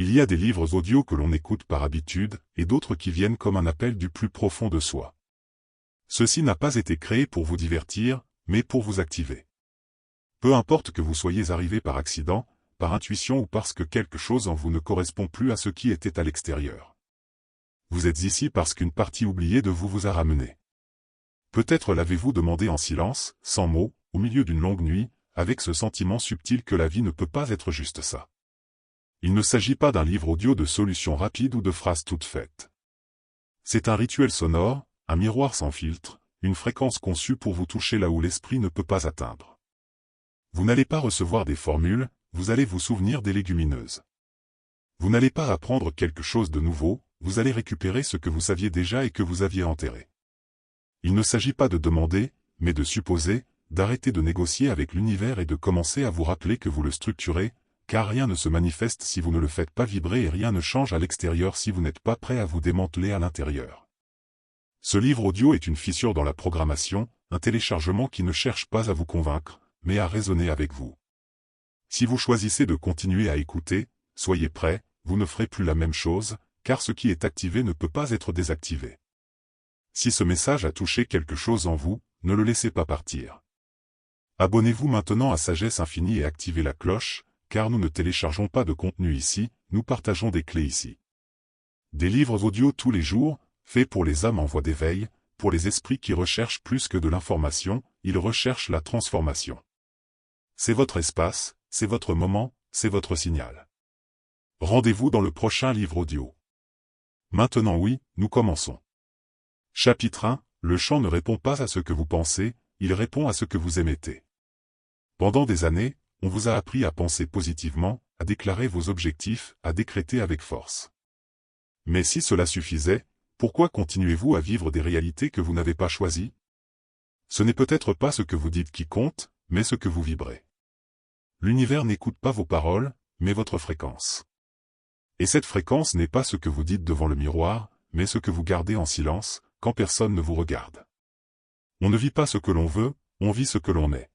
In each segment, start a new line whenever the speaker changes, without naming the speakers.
Il y a des livres audio que l'on écoute par habitude, et d'autres qui viennent comme un appel du plus profond de soi. Ceci n'a pas été créé pour vous divertir, mais pour vous activer. Peu importe que vous soyez arrivé par accident, par intuition ou parce que quelque chose en vous ne correspond plus à ce qui était à l'extérieur. Vous êtes ici parce qu'une partie oubliée de vous a ramené. Peut-être l'avez-vous demandé en silence, sans mots, au milieu d'une longue nuit, avec ce sentiment subtil que la vie ne peut pas être juste ça. Il ne s'agit pas d'un livre audio de solutions rapides ou de phrases toutes faites. C'est un rituel sonore, un miroir sans filtre, une fréquence conçue pour vous toucher là où l'esprit ne peut pas atteindre. Vous n'allez pas recevoir des formules, vous allez vous souvenir des légumineuses. Vous n'allez pas apprendre quelque chose de nouveau, vous allez récupérer ce que vous saviez déjà et que vous aviez enterré. Il ne s'agit pas de demander, mais de supposer, d'arrêter de négocier avec l'univers et de commencer à vous rappeler que vous le structurez, car rien ne se manifeste si vous ne le faites pas vibrer et rien ne change à l'extérieur si vous n'êtes pas prêt à vous démanteler à l'intérieur. Ce livre audio est une fissure dans la programmation, un téléchargement qui ne cherche pas à vous convaincre, mais à raisonner avec vous. Si vous choisissez de continuer à écouter, soyez prêts, vous ne ferez plus la même chose, car ce qui est activé ne peut pas être désactivé. Si ce message a touché quelque chose en vous, ne le laissez pas partir. Abonnez-vous maintenant à Sagesse Infinie et activez la cloche, car nous ne téléchargeons pas de contenu ici, nous partageons des clés ici. Des livres audio tous les jours, faits pour les âmes en voie d'éveil, pour les esprits qui recherchent plus que de l'information, ils recherchent la transformation. C'est votre espace, c'est votre moment, c'est votre signal. Rendez-vous dans le prochain livre audio. Maintenant oui, nous commençons. Chapitre 1, le chant ne répond pas à ce que vous pensez, il répond à ce que vous émettez. Pendant des années, on vous a appris à penser positivement, à déclarer vos objectifs, à décréter avec force. Mais si cela suffisait, pourquoi continuez-vous à vivre des réalités que vous n'avez pas choisies? Ce n'est peut-être pas ce que vous dites qui compte, mais ce que vous vibrez. L'univers n'écoute pas vos paroles, mais votre fréquence. Et cette fréquence n'est pas ce que vous dites devant le miroir, mais ce que vous gardez en silence, quand personne ne vous regarde. On ne vit pas ce que l'on veut, on vit ce que l'on est.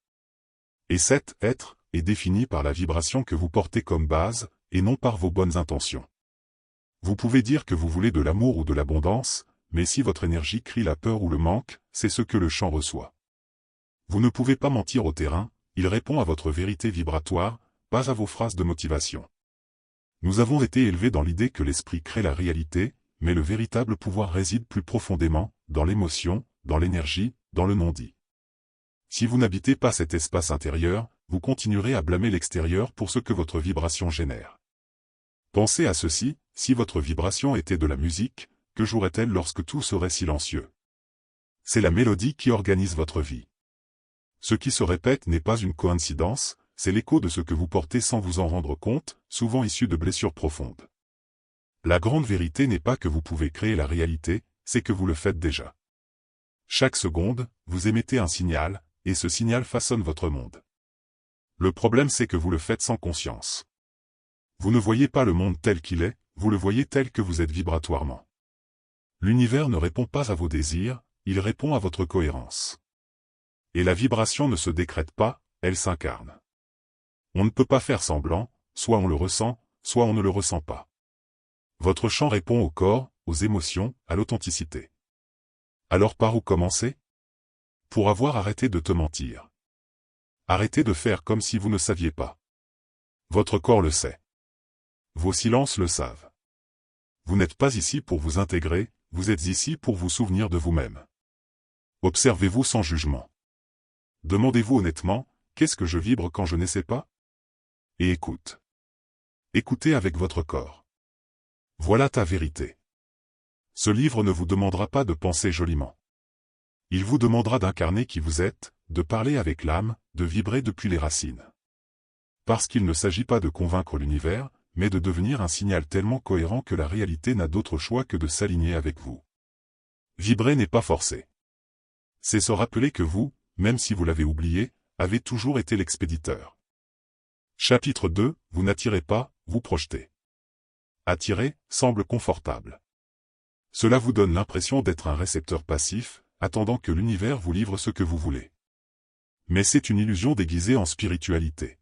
Et cet être est défini par la vibration que vous portez comme base, et non par vos bonnes intentions. Vous pouvez dire que vous voulez de l'amour ou de l'abondance, mais si votre énergie crie la peur ou le manque, c'est ce que le champ reçoit. Vous ne pouvez pas mentir au terrain, il répond à votre vérité vibratoire, pas à vos phrases de motivation. Nous avons été élevés dans l'idée que l'esprit crée la réalité, mais le véritable pouvoir réside plus profondément, dans l'émotion, dans l'énergie, dans le non-dit. Si vous n'habitez pas cet espace intérieur, vous continuerez à blâmer l'extérieur pour ce que votre vibration génère. Pensez à ceci, si votre vibration était de la musique, que jouerait-elle lorsque tout serait silencieux? C'est la mélodie qui organise votre vie. Ce qui se répète n'est pas une coïncidence, c'est l'écho de ce que vous portez sans vous en rendre compte, souvent issu de blessures profondes. La grande vérité n'est pas que vous pouvez créer la réalité, c'est que vous le faites déjà. Chaque seconde, vous émettez un signal, et ce signal façonne votre monde. Le problème c'est que vous le faites sans conscience. Vous ne voyez pas le monde tel qu'il est, vous le voyez tel que vous êtes vibratoirement. L'univers ne répond pas à vos désirs, il répond à votre cohérence. Et la vibration ne se décrète pas, elle s'incarne. On ne peut pas faire semblant, soit on le ressent, soit on ne le ressent pas. Votre chant répond au corps, aux émotions, à l'authenticité. Alors par où commencer? Pour avoir arrêté de te mentir. Arrêtez de faire comme si vous ne saviez pas. Votre corps le sait. Vos silences le savent. Vous n'êtes pas ici pour vous intégrer, vous êtes ici pour vous souvenir de vous-même. Observez-vous sans jugement. Demandez-vous honnêtement, qu'est-ce que je vibre quand je n'essaie pas? Et écoute. Écoutez avec votre corps. Voilà ta vérité. Ce livre ne vous demandera pas de penser joliment. Il vous demandera d'incarner qui vous êtes, de parler avec l'âme, de vibrer depuis les racines. Parce qu'il ne s'agit pas de convaincre l'univers, mais de devenir un signal tellement cohérent que la réalité n'a d'autre choix que de s'aligner avec vous. Vibrer n'est pas forcé. C'est se rappeler que vous, même si vous l'avez oublié, avez toujours été l'expéditeur. Chapitre 2, vous n'attirez pas, vous projetez. Attirer, semble confortable. Cela vous donne l'impression d'être un récepteur passif, attendant que l'univers vous livre ce que vous voulez. Mais c'est une illusion déguisée en spiritualité.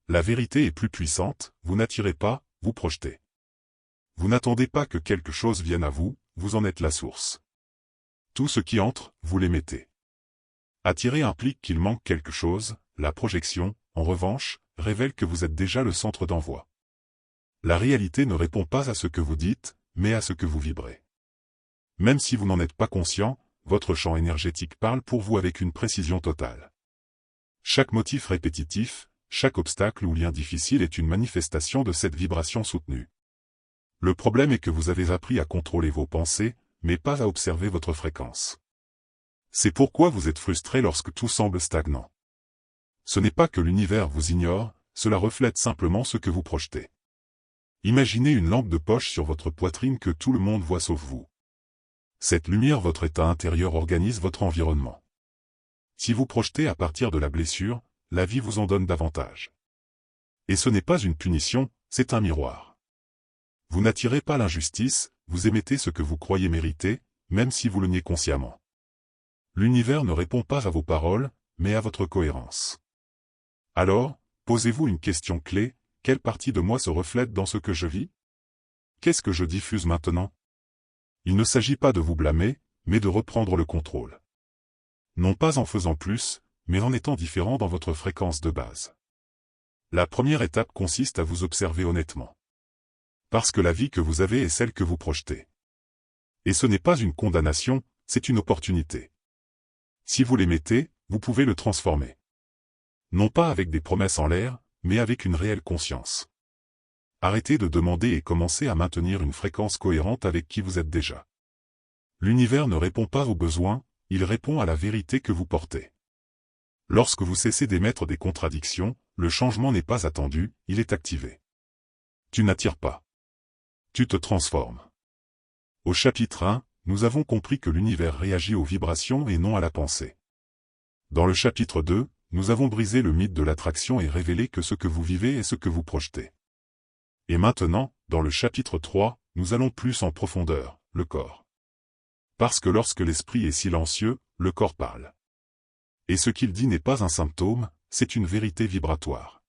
La vérité est plus puissante, vous n'attirez pas, vous projetez. Vous n'attendez pas que quelque chose vienne à vous, vous en êtes la source. Tout ce qui entre, vous l'émettez. Attirer implique qu'il manque quelque chose, la projection, en revanche, révèle que vous êtes déjà le centre d'envoi. La réalité ne répond pas à ce que vous dites, mais à ce que vous vibrez. Même si vous n'en êtes pas conscient, votre champ énergétique parle pour vous avec une précision totale. Chaque motif répétitif, chaque obstacle ou lien difficile est une manifestation de cette vibration soutenue. Le problème est que vous avez appris à contrôler vos pensées, mais pas à observer votre fréquence. C'est pourquoi vous êtes frustré lorsque tout semble stagnant. Ce n'est pas que l'univers vous ignore, cela reflète simplement ce que vous projetez. Imaginez une lampe de poche sur votre poitrine que tout le monde voit sauf vous. Cette lumière, votre état intérieur organise votre environnement. Si vous projetez à partir de la blessure, la vie vous en donne davantage. Et ce n'est pas une punition, c'est un miroir. Vous n'attirez pas l'injustice, vous émettez ce que vous croyez mériter, même si vous le niez consciemment. L'univers ne répond pas à vos paroles, mais à votre cohérence. Alors, posez-vous une question clé, quelle partie de moi se reflète dans ce que je vis? Qu'est-ce que je diffuse maintenant? Il ne s'agit pas de vous blâmer, mais de reprendre le contrôle. Non pas en faisant plus, mais en étant différent dans votre fréquence de base. La première étape consiste à vous observer honnêtement. Parce que la vie que vous avez est celle que vous projetez. Et ce n'est pas une condamnation, c'est une opportunité. Si vous l'émettez, vous pouvez le transformer. Non pas avec des promesses en l'air, mais avec une réelle conscience. Arrêtez de demander et commencez à maintenir une fréquence cohérente avec qui vous êtes déjà. L'univers ne répond pas aux besoins, il répond à la vérité que vous portez. Lorsque vous cessez d'émettre des contradictions, le changement n'est pas attendu, il est activé. Tu n'attires pas. Tu te transformes. Au chapitre 1, nous avons compris que l'univers réagit aux vibrations et non à la pensée. Dans le chapitre 2, nous avons brisé le mythe de l'attraction et révélé que ce que vous vivez est ce que vous projetez. Et maintenant, dans le chapitre 3, nous allons plus en profondeur, le corps. Parce que lorsque l'esprit est silencieux, le corps parle. Et ce qu'il dit n'est pas un symptôme, c'est une vérité vibratoire.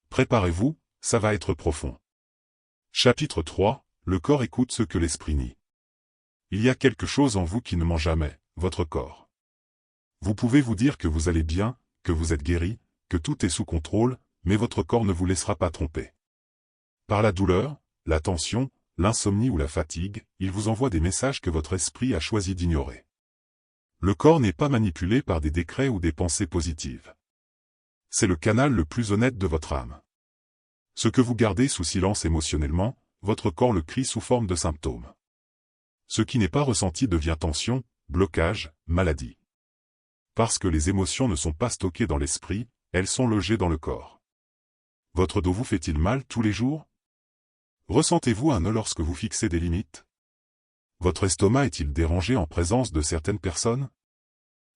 Préparez-vous, ça va être profond. Chapitre 3, le corps écoute ce que l'esprit nie. Il y a quelque chose en vous qui ne ment jamais, votre corps. Vous pouvez vous dire que vous allez bien, que vous êtes guéri, que tout est sous contrôle, mais votre corps ne vous laissera pas tromper. Par la douleur, la tension, l'insomnie ou la fatigue, il vous envoie des messages que votre esprit a choisi d'ignorer. Le corps n'est pas manipulé par des décrets ou des pensées positives. C'est le canal le plus honnête de votre âme. Ce que vous gardez sous silence émotionnellement, votre corps le crie sous forme de symptômes. Ce qui n'est pas ressenti devient tension, blocage, maladie. Parce que les émotions ne sont pas stockées dans l'esprit, elles sont logées dans le corps. Votre dos vous fait-il mal tous les jours? Ressentez-vous un nœud lorsque vous fixez des limites? Votre estomac est-il dérangé en présence de certaines personnes?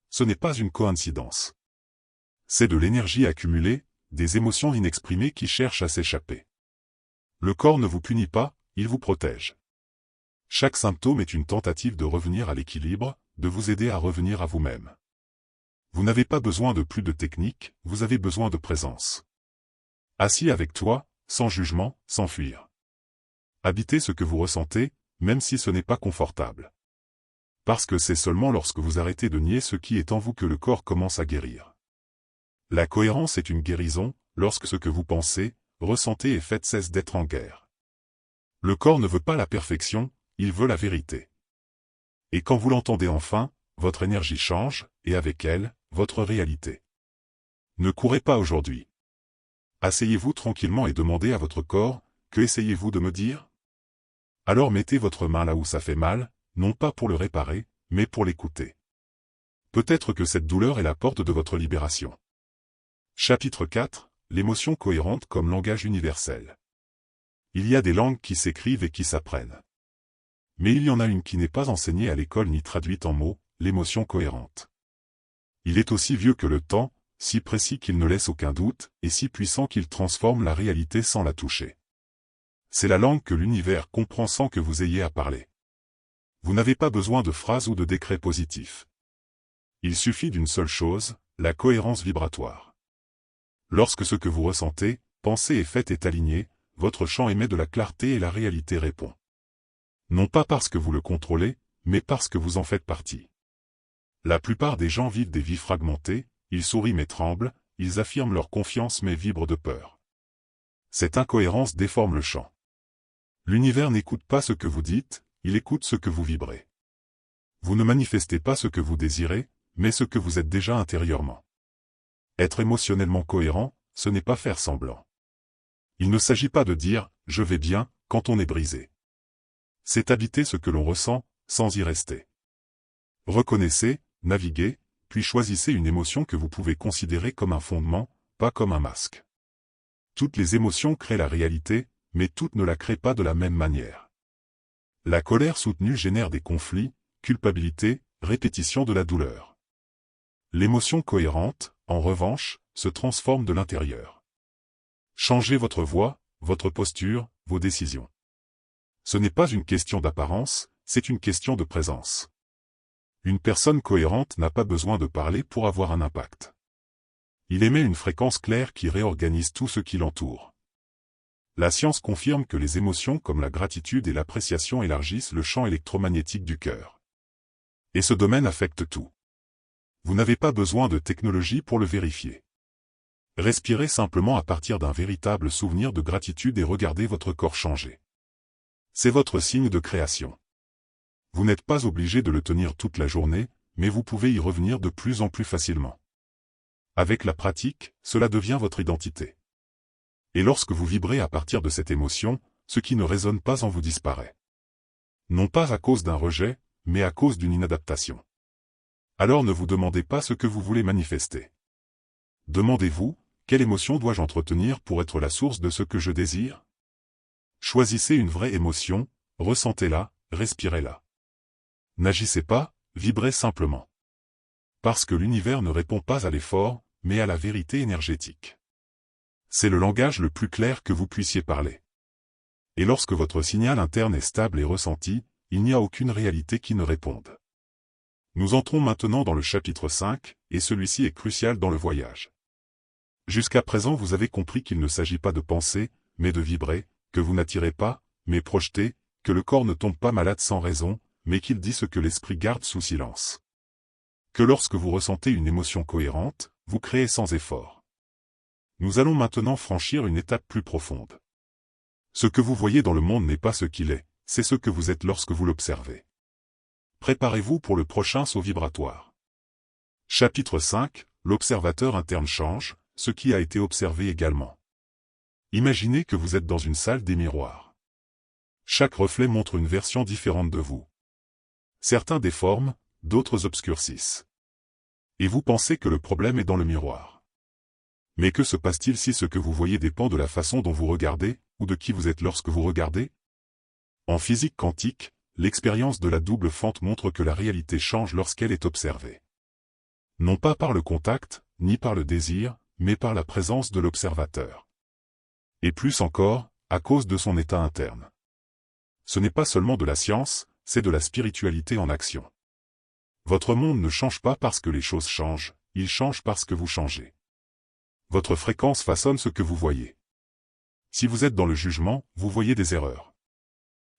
Ce n'est pas une coïncidence. C'est de l'énergie accumulée, des émotions inexprimées qui cherchent à s'échapper. Le corps ne vous punit pas, il vous protège. Chaque symptôme est une tentative de revenir à l'équilibre, de vous aider à revenir à vous-même. Vous n'avez pas besoin de plus de technique, vous avez besoin de présence. Assis avec toi, sans jugement, sans fuir. Habitez ce que vous ressentez, même si ce n'est pas confortable. Parce que c'est seulement lorsque vous arrêtez de nier ce qui est en vous que le corps commence à guérir. La cohérence est une guérison, lorsque ce que vous pensez, ressentez et faites cesse d'être en guerre. Le corps ne veut pas la perfection, il veut la vérité. Et quand vous l'entendez enfin, votre énergie change, et avec elle, votre réalité. Ne courez pas aujourd'hui. Asseyez-vous tranquillement et demandez à votre corps, que essayez-vous de me dire? Alors mettez votre main là où ça fait mal, non pas pour le réparer, mais pour l'écouter. Peut-être que cette douleur est la porte de votre libération. Chapitre 4, l'émotion cohérente comme langage universel. Il y a des langues qui s'écrivent et qui s'apprennent. Mais il y en a une qui n'est pas enseignée à l'école ni traduite en mots, l'émotion cohérente. Il est aussi vieux que le temps, si précis qu'il ne laisse aucun doute, et si puissant qu'il transforme la réalité sans la toucher. C'est la langue que l'univers comprend sans que vous ayez à parler. Vous n'avez pas besoin de phrases ou de décrets positifs. Il suffit d'une seule chose, la cohérence vibratoire. Lorsque ce que vous ressentez, pensez et faites est aligné, votre champ émet de la clarté et la réalité répond. Non pas parce que vous le contrôlez, mais parce que vous en faites partie. La plupart des gens vivent des vies fragmentées, ils sourient mais tremblent, ils affirment leur confiance mais vibrent de peur. Cette incohérence déforme le champ. L'univers n'écoute pas ce que vous dites, il écoute ce que vous vibrez. Vous ne manifestez pas ce que vous désirez, mais ce que vous êtes déjà intérieurement. Être émotionnellement cohérent, ce n'est pas faire semblant. Il ne s'agit pas de dire « je vais bien » quand on est brisé. C'est habiter ce que l'on ressent, sans y rester. Reconnaissez, naviguez, puis choisissez une émotion que vous pouvez considérer comme un fondement, pas comme un masque. Toutes les émotions créent la réalité, mais toutes ne la créent pas de la même manière. La colère soutenue génère des conflits, culpabilité, répétition de la douleur. L'émotion cohérente, en revanche, se transforme de l'intérieur. Changez votre voix, votre posture, vos décisions. Ce n'est pas une question d'apparence, c'est une question de présence. Une personne cohérente n'a pas besoin de parler pour avoir un impact. Il émet une fréquence claire qui réorganise tout ce qui l'entoure. La science confirme que les émotions comme la gratitude et l'appréciation élargissent le champ électromagnétique du cœur. Et ce domaine affecte tout. Vous n'avez pas besoin de technologie pour le vérifier. Respirez simplement à partir d'un véritable souvenir de gratitude et regardez votre corps changer. C'est votre signe de création. Vous n'êtes pas obligé de le tenir toute la journée, mais vous pouvez y revenir de plus en plus facilement. Avec la pratique, cela devient votre identité. Et lorsque vous vibrez à partir de cette émotion, ce qui ne résonne pas en vous disparaît. Non pas à cause d'un rejet, mais à cause d'une inadaptation. Alors ne vous demandez pas ce que vous voulez manifester. Demandez-vous, quelle émotion dois-je entretenir pour être la source de ce que je désire? Choisissez une vraie émotion, ressentez-la, respirez-la. N'agissez pas, vibrez simplement. Parce que l'univers ne répond pas à l'effort, mais à la vérité énergétique. C'est le langage le plus clair que vous puissiez parler. Et lorsque votre signal interne est stable et ressenti, il n'y a aucune réalité qui ne réponde. Nous entrons maintenant dans le chapitre 5, et celui-ci est crucial dans le voyage. Jusqu'à présent vous avez compris qu'il ne s'agit pas de penser, mais de vibrer, que vous n'attirez pas, mais projetez, que le corps ne tombe pas malade sans raison, mais qu'il dit ce que l'esprit garde sous silence. Que lorsque vous ressentez une émotion cohérente, vous créez sans effort. Nous allons maintenant franchir une étape plus profonde. Ce que vous voyez dans le monde n'est pas ce qu'il est, c'est ce que vous êtes lorsque vous l'observez. Préparez-vous pour le prochain saut vibratoire. Chapitre 5, l'observateur interne change, ce qui a été observé également. Imaginez que vous êtes dans une salle des miroirs. Chaque reflet montre une version différente de vous. Certains déforment, d'autres obscurcissent. Et vous pensez que le problème est dans le miroir. Mais que se passe-t-il si ce que vous voyez dépend de la façon dont vous regardez, ou de qui vous êtes lorsque vous regardez? En physique quantique, l'expérience de la double fente montre que la réalité change lorsqu'elle est observée. Non pas par le contact, ni par le désir, mais par la présence de l'observateur. Et plus encore, à cause de son état interne. Ce n'est pas seulement de la science, c'est de la spiritualité en action. Votre monde ne change pas parce que les choses changent, il change parce que vous changez. Votre fréquence façonne ce que vous voyez. Si vous êtes dans le jugement, vous voyez des erreurs.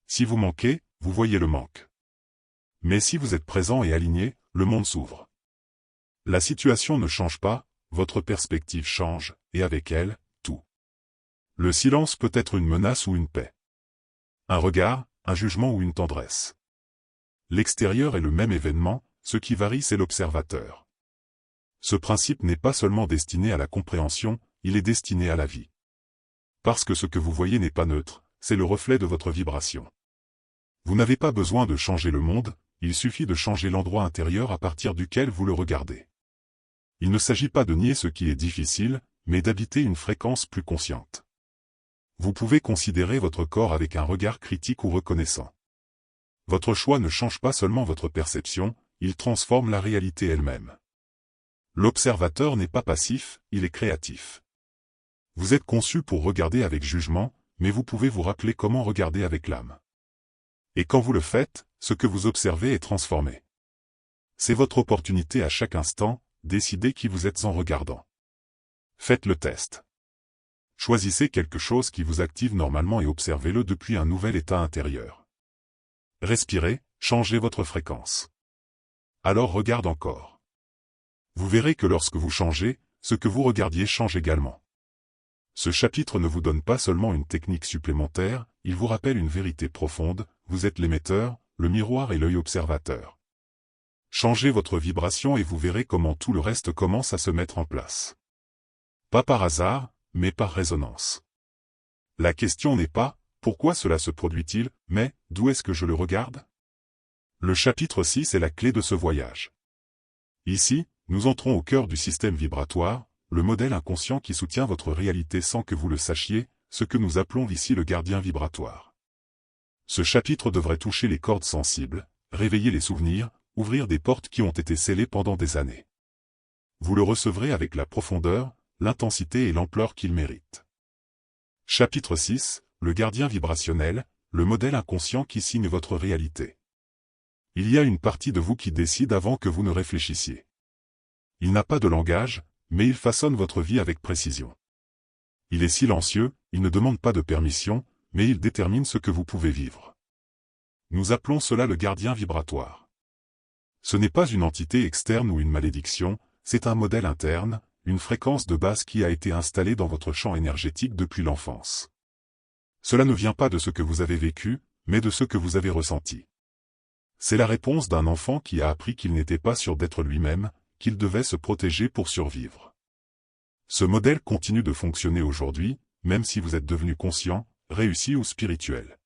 Si vous manquez, vous voyez le manque. Mais si vous êtes présent et aligné, le monde s'ouvre. La situation ne change pas, votre perspective change, et avec elle, tout. Le silence peut être une menace ou une paix. Un regard, un jugement ou une tendresse. L'extérieur est le même événement, ce qui varie c'est l'observateur. Ce principe n'est pas seulement destiné à la compréhension, il est destiné à la vie. Parce que ce que vous voyez n'est pas neutre, c'est le reflet de votre vibration. Vous n'avez pas besoin de changer le monde, il suffit de changer l'endroit intérieur à partir duquel vous le regardez. Il ne s'agit pas de nier ce qui est difficile, mais d'habiter une fréquence plus consciente. Vous pouvez considérer votre corps avec un regard critique ou reconnaissant. Votre choix ne change pas seulement votre perception, il transforme la réalité elle-même. L'observateur n'est pas passif, il est créatif. Vous êtes conçu pour regarder avec jugement, mais vous pouvez vous rappeler comment regarder avec l'âme. Et quand vous le faites, ce que vous observez est transformé. C'est votre opportunité à chaque instant, décidez qui vous êtes en regardant. Faites le test. Choisissez quelque chose qui vous active normalement et observez-le depuis un nouvel état intérieur. Respirez, changez votre fréquence. Alors regarde encore. Vous verrez que lorsque vous changez, ce que vous regardiez change également. Ce chapitre ne vous donne pas seulement une technique supplémentaire, il vous rappelle une vérité profonde, vous êtes l'émetteur, le miroir et l'œil observateur. Changez votre vibration et vous verrez comment tout le reste commence à se mettre en place. Pas par hasard, mais par résonance. La question n'est pas « pourquoi cela se produit-il » mais « d'où est-ce que je le regarde ?» Le chapitre 6 est la clé de ce voyage. Ici, nous entrons au cœur du système vibratoire, le modèle inconscient qui soutient votre réalité sans que vous le sachiez, ce que nous appelons ici le gardien vibratoire. Ce chapitre devrait toucher les cordes sensibles, réveiller les souvenirs, ouvrir des portes qui ont été scellées pendant des années. Vous le recevrez avec la profondeur, l'intensité et l'ampleur qu'il mérite. Chapitre 6, le gardien vibrationnel, le modèle inconscient qui signe votre réalité. Il y a une partie de vous qui décide avant que vous ne réfléchissiez. Il n'a pas de langage, mais il façonne votre vie avec précision. Il est silencieux, il ne demande pas de permission, mais il détermine ce que vous pouvez vivre. Nous appelons cela le gardien vibratoire. Ce n'est pas une entité externe ou une malédiction, c'est un modèle interne, une fréquence de base qui a été installée dans votre champ énergétique depuis l'enfance. Cela ne vient pas de ce que vous avez vécu, mais de ce que vous avez ressenti. C'est la réponse d'un enfant qui a appris qu'il n'était pas sûr d'être lui-même, qu'il devait se protéger pour survivre. Ce modèle continue de fonctionner aujourd'hui, même si vous êtes devenu conscient, réussi ou spirituel.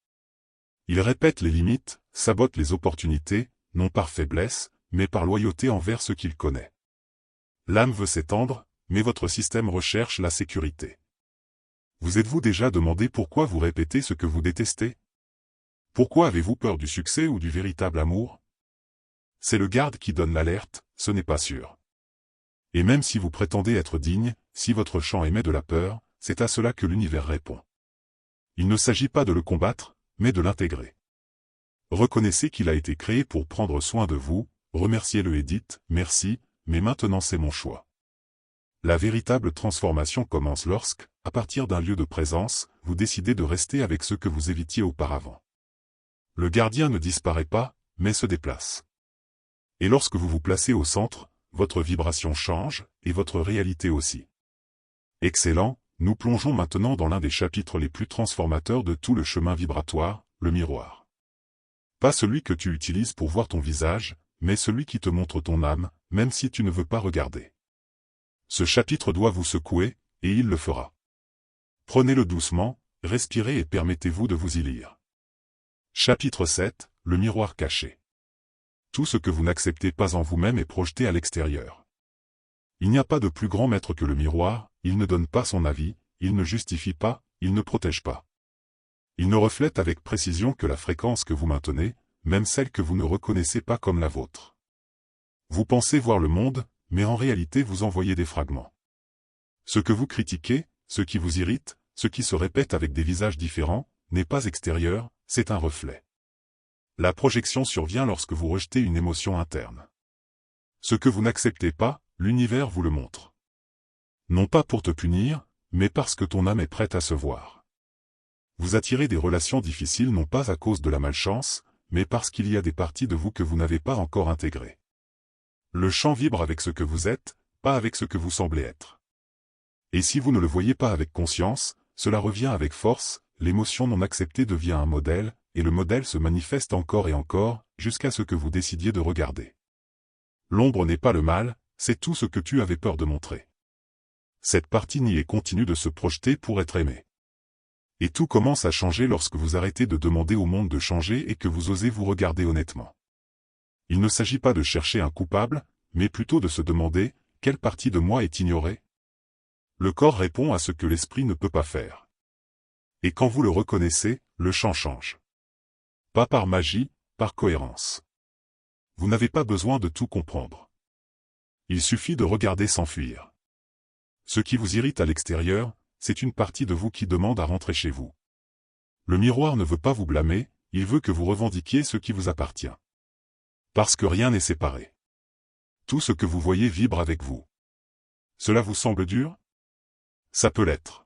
Il répète les limites, sabote les opportunités, non par faiblesse, mais par loyauté envers ce qu'il connaît. L'âme veut s'étendre, mais votre système recherche la sécurité. Vous êtes-vous déjà demandé pourquoi vous répétez ce que vous détestez? Pourquoi avez-vous peur du succès ou du véritable amour? C'est le garde qui donne l'alerte, ce n'est pas sûr. Et même si vous prétendez être digne, si votre champ émet de la peur, c'est à cela que l'univers répond. Il ne s'agit pas de le combattre, mais de l'intégrer. Reconnaissez qu'il a été créé pour prendre soin de vous, remerciez-le et dites « merci », mais maintenant c'est mon choix. La véritable transformation commence lorsque, à partir d'un lieu de présence, vous décidez de rester avec ce que vous évitiez auparavant. Le gardien ne disparaît pas, mais se déplace. Et lorsque vous vous placez au centre, votre vibration change, et votre réalité aussi. Excellent, nous plongeons maintenant dans l'un des chapitres les plus transformateurs de tout le chemin vibratoire, le miroir. Pas celui que tu utilises pour voir ton visage, mais celui qui te montre ton âme, même si tu ne veux pas regarder. Ce chapitre doit vous secouer, et il le fera. Prenez-le doucement, respirez et permettez-vous de vous y lire. Chapitre 7, le miroir caché. Tout ce que vous n'acceptez pas en vous-même est projeté à l'extérieur. Il n'y a pas de plus grand maître que le miroir, il ne donne pas son avis, il ne justifie pas, il ne protège pas. Il ne reflète avec précision que la fréquence que vous maintenez, même celle que vous ne reconnaissez pas comme la vôtre. Vous pensez voir le monde, mais en réalité vous en voyez des fragments. Ce que vous critiquez, ce qui vous irrite, ce qui se répète avec des visages différents, n'est pas extérieur, c'est un reflet. La projection survient lorsque vous rejetez une émotion interne. Ce que vous n'acceptez pas, l'univers vous le montre. Non pas pour te punir, mais parce que ton âme est prête à se voir. Vous attirez des relations difficiles non pas à cause de la malchance, mais parce qu'il y a des parties de vous que vous n'avez pas encore intégrées. Le champ vibre avec ce que vous êtes, pas avec ce que vous semblez être. Et si vous ne le voyez pas avec conscience, cela revient avec force, l'émotion non acceptée devient un modèle, et le modèle se manifeste encore et encore, jusqu'à ce que vous décidiez de regarder. L'ombre n'est pas le mal, c'est tout ce que tu avais peur de montrer. Cette partie niée continue de se projeter pour être aimée. Et tout commence à changer lorsque vous arrêtez de demander au monde de changer et que vous osez vous regarder honnêtement. Il ne s'agit pas de chercher un coupable, mais plutôt de se demander, quelle partie de moi est ignorée? Le corps répond à ce que l'esprit ne peut pas faire. Et quand vous le reconnaissez, le champ change. Pas par magie, par cohérence. Vous n'avez pas besoin de tout comprendre. Il suffit de regarder sans fuir. Ce qui vous irrite à l'extérieur, c'est une partie de vous qui demande à rentrer chez vous. Le miroir ne veut pas vous blâmer, il veut que vous revendiquiez ce qui vous appartient. Parce que rien n'est séparé. Tout ce que vous voyez vibre avec vous. Cela vous semble dur? Ça peut l'être.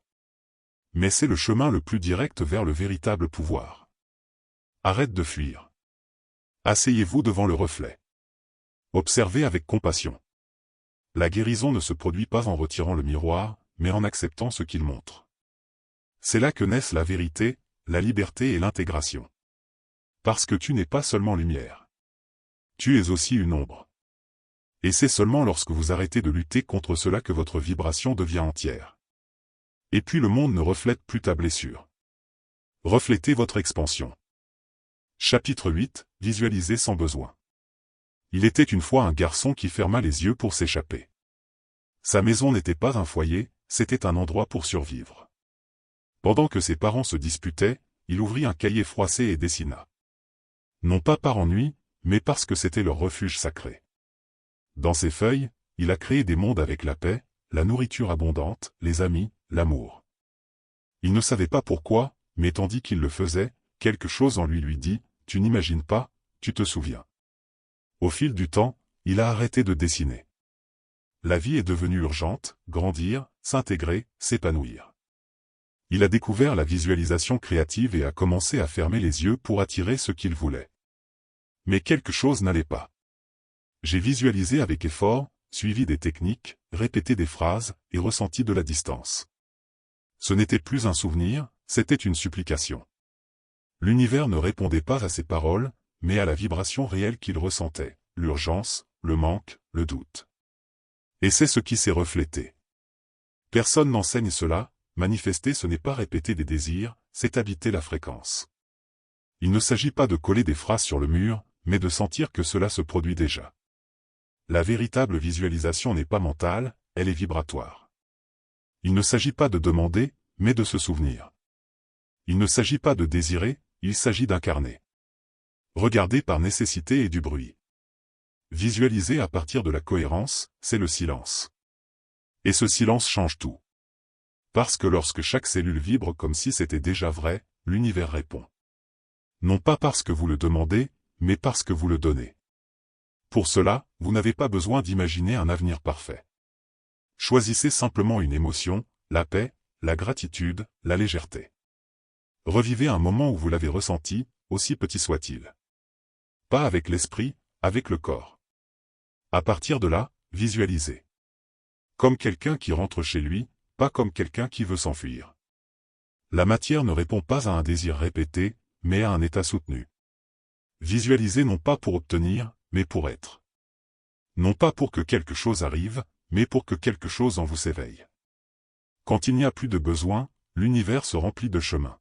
mais c'est le chemin le plus direct vers le véritable pouvoir. Arrête de fuir. Asseyez-vous devant le reflet. Observez avec compassion. La guérison ne se produit pas en retirant le miroir, mais en acceptant ce qu'il montre. C'est là que naissent la vérité, la liberté et l'intégration. Parce que tu n'es pas seulement lumière. Tu es aussi une ombre. Et c'est seulement lorsque vous arrêtez de lutter contre cela que votre vibration devient entière. Et puis le monde ne reflète plus ta blessure. Reflétez votre expansion. Chapitre 8, visualisez sans besoin. Il était une fois un garçon qui ferma les yeux pour s'échapper. Sa maison n'était pas un foyer, c'était un endroit pour survivre. Pendant que ses parents se disputaient, il ouvrit un cahier froissé et dessina. Non pas par ennui, mais parce que c'était leur refuge sacré. Dans ses feuilles, il a créé des mondes avec la paix, la nourriture abondante, les amis, l'amour. Il ne savait pas pourquoi, mais tandis qu'il le faisait, quelque chose en lui dit, « Tu n'imagines pas, tu te souviens. » Au fil du temps, il a arrêté de dessiner. La vie est devenue urgente, grandir, s'intégrer, s'épanouir. Il a découvert la visualisation créative et a commencé à fermer les yeux pour attirer ce qu'il voulait. Mais quelque chose n'allait pas. J'ai visualisé avec effort, suivi des techniques, répété des phrases, et ressenti de la distance. Ce n'était plus un souvenir, c'était une supplication. L'univers ne répondait pas à ses paroles, mais à la vibration réelle qu'il ressentait, l'urgence, le manque, le doute. Et c'est ce qui s'est reflété. Personne n'enseigne cela. Manifester ce n'est pas répéter des désirs, c'est habiter la fréquence. Il ne s'agit pas de coller des phrases sur le mur, mais de sentir que cela se produit déjà. La véritable visualisation n'est pas mentale, elle est vibratoire. Il ne s'agit pas de demander, mais de se souvenir. Il ne s'agit pas de désirer, il s'agit d'incarner. Regarder par nécessité et du bruit. Visualiser à partir de la cohérence, c'est le silence. Et ce silence change tout. Parce que lorsque chaque cellule vibre comme si c'était déjà vrai, l'univers répond. Non pas parce que vous le demandez, mais parce que vous le donnez. Pour cela, vous n'avez pas besoin d'imaginer un avenir parfait. Choisissez simplement une émotion, la paix, la gratitude, la légèreté. Revivez un moment où vous l'avez ressenti, aussi petit soit-il. Pas avec l'esprit, avec le corps. À partir de là, visualisez. Comme quelqu'un qui rentre chez lui, pas comme quelqu'un qui veut s'enfuir. La matière ne répond pas à un désir répété, mais à un état soutenu. Visualisez non pas pour obtenir, mais pour être. Non pas pour que quelque chose arrive, mais pour que quelque chose en vous s'éveille. Quand il n'y a plus de besoin, l'univers se remplit de chemin.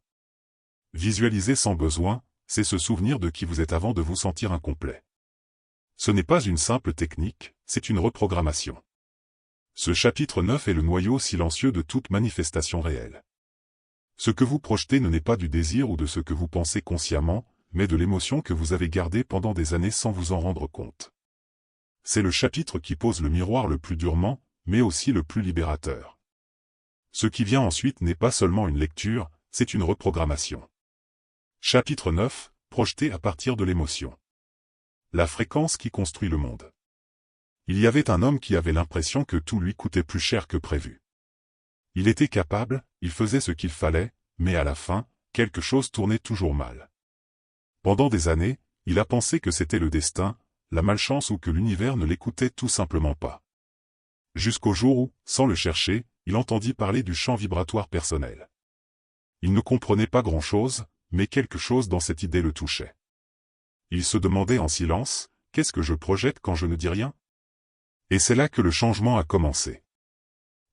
Visualiser sans besoin, c'est se souvenir de qui vous êtes avant de vous sentir incomplet. Ce n'est pas une simple technique, c'est une reprogrammation. Ce chapitre 9 est le noyau silencieux de toute manifestation réelle. Ce que vous projetez ne n'est pas du désir ou de ce que vous pensez consciemment, mais de l'émotion que vous avez gardée pendant des années sans vous en rendre compte. C'est le chapitre qui pose le miroir le plus durement, mais aussi le plus libérateur. Ce qui vient ensuite n'est pas seulement une lecture, c'est une reprogrammation. Chapitre 9, projeté à partir de l'émotion. La fréquence qui construit le monde. Il y avait un homme qui avait l'impression que tout lui coûtait plus cher que prévu. Il était capable, il faisait ce qu'il fallait, mais à la fin, quelque chose tournait toujours mal. Pendant des années, il a pensé que c'était le destin, la malchance ou que l'univers ne l'écoutait tout simplement pas. Jusqu'au jour où, sans le chercher, il entendit parler du champ vibratoire personnel. Il ne comprenait pas grand-chose, mais quelque chose dans cette idée le touchait. Il se demandait en silence, « Qu'est-ce que je projette quand je ne dis rien ?» Et c'est là que le changement a commencé.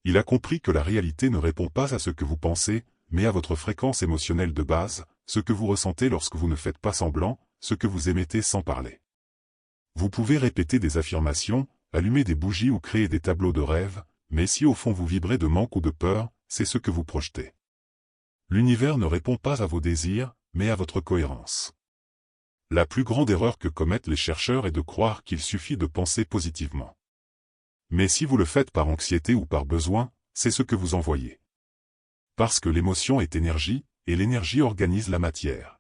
Il a compris que la réalité ne répond pas à ce que vous pensez, mais à votre fréquence émotionnelle de base, ce que vous ressentez lorsque vous ne faites pas semblant, ce que vous émettez sans parler. Vous pouvez répéter des affirmations, allumer des bougies ou créer des tableaux de rêve, mais si au fond vous vibrez de manque ou de peur, c'est ce que vous projetez. L'univers ne répond pas à vos désirs, mais à votre cohérence. La plus grande erreur que commettent les chercheurs est de croire qu'il suffit de penser positivement. Mais si vous le faites par anxiété ou par besoin, c'est ce que vous envoyez. Parce que l'émotion est énergie, et l'énergie organise la matière.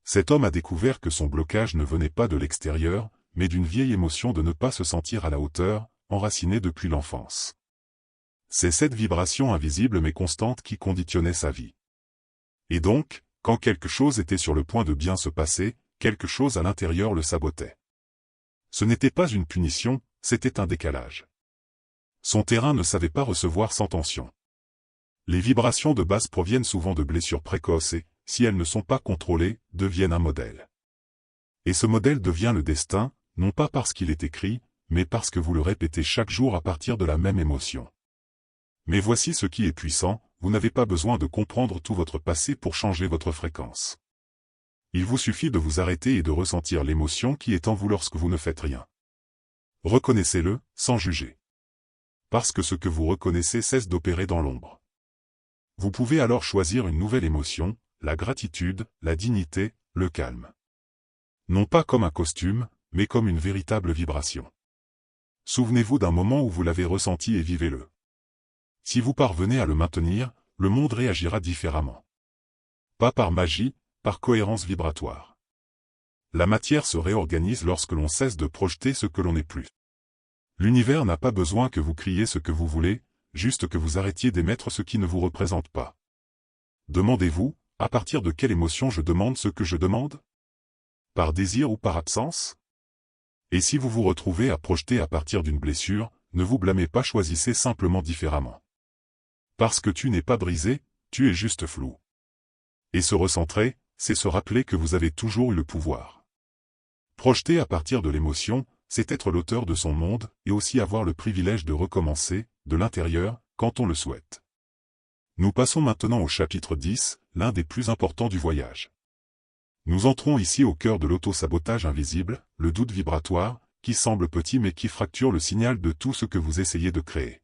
Cet homme a découvert que son blocage ne venait pas de l'extérieur, mais d'une vieille émotion de ne pas se sentir à la hauteur, enracinée depuis l'enfance. C'est cette vibration invisible mais constante qui conditionnait sa vie. Et donc, quand quelque chose était sur le point de bien se passer, quelque chose à l'intérieur le sabotait. Ce n'était pas une punition, c'était un décalage. Son terrain ne savait pas recevoir sans tension. Les vibrations de base proviennent souvent de blessures précoces et, si elles ne sont pas contrôlées, deviennent un modèle. Et ce modèle devient le destin, non pas parce qu'il est écrit, mais parce que vous le répétez chaque jour à partir de la même émotion. Mais voici ce qui est puissant, vous n'avez pas besoin de comprendre tout votre passé pour changer votre fréquence. Il vous suffit de vous arrêter et de ressentir l'émotion qui est en vous lorsque vous ne faites rien. Reconnaissez-le, sans juger. Parce que ce que vous reconnaissez cesse d'opérer dans l'ombre. Vous pouvez alors choisir une nouvelle émotion, la gratitude, la dignité, le calme. Non pas comme un costume, mais comme une véritable vibration. Souvenez-vous d'un moment où vous l'avez ressenti et vivez-le. Si vous parvenez à le maintenir, le monde réagira différemment. Pas par magie, par cohérence vibratoire. La matière se réorganise lorsque l'on cesse de projeter ce que l'on n'est plus. L'univers n'a pas besoin que vous criez ce que vous voulez, juste que vous arrêtiez d'émettre ce qui ne vous représente pas. Demandez-vous, à partir de quelle émotion je demande ce que je demande? Par désir ou par absence? Et si vous vous retrouvez à projeter à partir d'une blessure, ne vous blâmez pas, choisissez simplement différemment. Parce que tu n'es pas brisé, tu es juste flou. Et se recentrer, c'est se rappeler que vous avez toujours eu le pouvoir. Projeter à partir de l'émotion, c'est être l'auteur de son monde, et aussi avoir le privilège de recommencer, de l'intérieur, quand on le souhaite. Nous passons maintenant au chapitre 10, l'un des plus importants du voyage. Nous entrons ici au cœur de l'auto-sabotage invisible, le doute vibratoire, qui semble petit mais qui fracture le signal de tout ce que vous essayez de créer.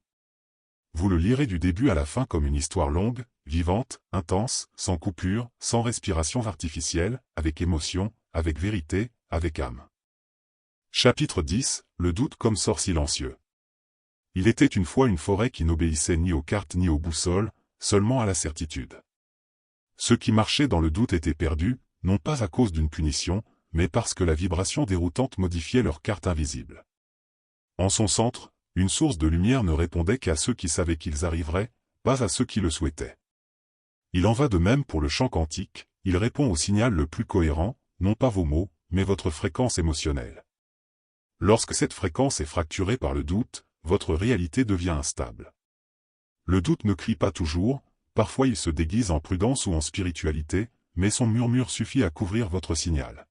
Vous le lirez du début à la fin comme une histoire longue, vivante, intense, sans coupure, sans respiration artificielle, avec émotion, avec vérité, avec âme. Chapitre 10, le doute comme sort silencieux. Il était une fois une forêt qui n'obéissait ni aux cartes ni aux boussoles, seulement à la certitude. Ceux qui marchaient dans le doute étaient perdus, non pas à cause d'une punition, mais parce que la vibration déroutante modifiait leur carte invisible. En son centre, une source de lumière ne répondait qu'à ceux qui savaient qu'ils arriveraient, pas à ceux qui le souhaitaient. Il en va de même pour le chant quantique, il répond au signal le plus cohérent, non pas vos mots, mais votre fréquence émotionnelle. Lorsque cette fréquence est fracturée par le doute, votre réalité devient instable. Le doute ne crie pas toujours, parfois il se déguise en prudence ou en spiritualité, mais son murmure suffit à couvrir votre signal.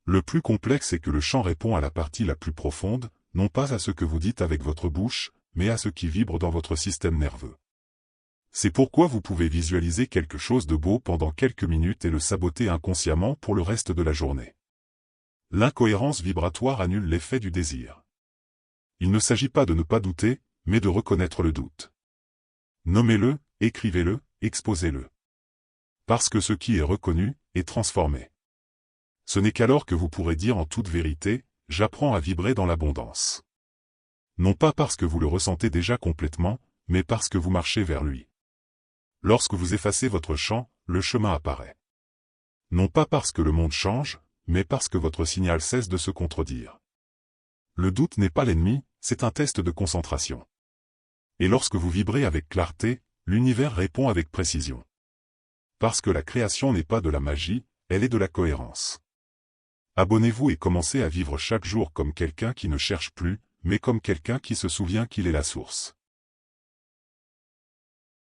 Le plus complexe est que le chant répond à la partie la plus profonde, non pas à ce que vous dites avec votre bouche, mais à ce qui vibre dans votre système nerveux. C'est pourquoi vous pouvez visualiser quelque chose de beau pendant quelques minutes et le saboter inconsciemment pour le reste de la journée. L'incohérence vibratoire annule l'effet du désir. Il ne s'agit pas de ne pas douter, mais de reconnaître le doute. Nommez-le, écrivez-le, exposez-le. Parce que ce qui est reconnu, est transformé. Ce n'est qu'alors que vous pourrez dire en toute vérité, j'apprends à vibrer dans l'abondance. Non pas parce que vous le ressentez déjà complètement, mais parce que vous marchez vers lui. Lorsque vous effacez votre champ, le chemin apparaît. Non pas parce que le monde change, mais parce que votre signal cesse de se contredire. Le doute n'est pas l'ennemi, c'est un test de concentration. Et lorsque vous vibrez avec clarté, l'univers répond avec précision. Parce que la création n'est pas de la magie, elle est de la cohérence. Abonnez-vous et commencez à vivre chaque jour comme quelqu'un qui ne cherche plus, mais comme quelqu'un qui se souvient qu'il est la source.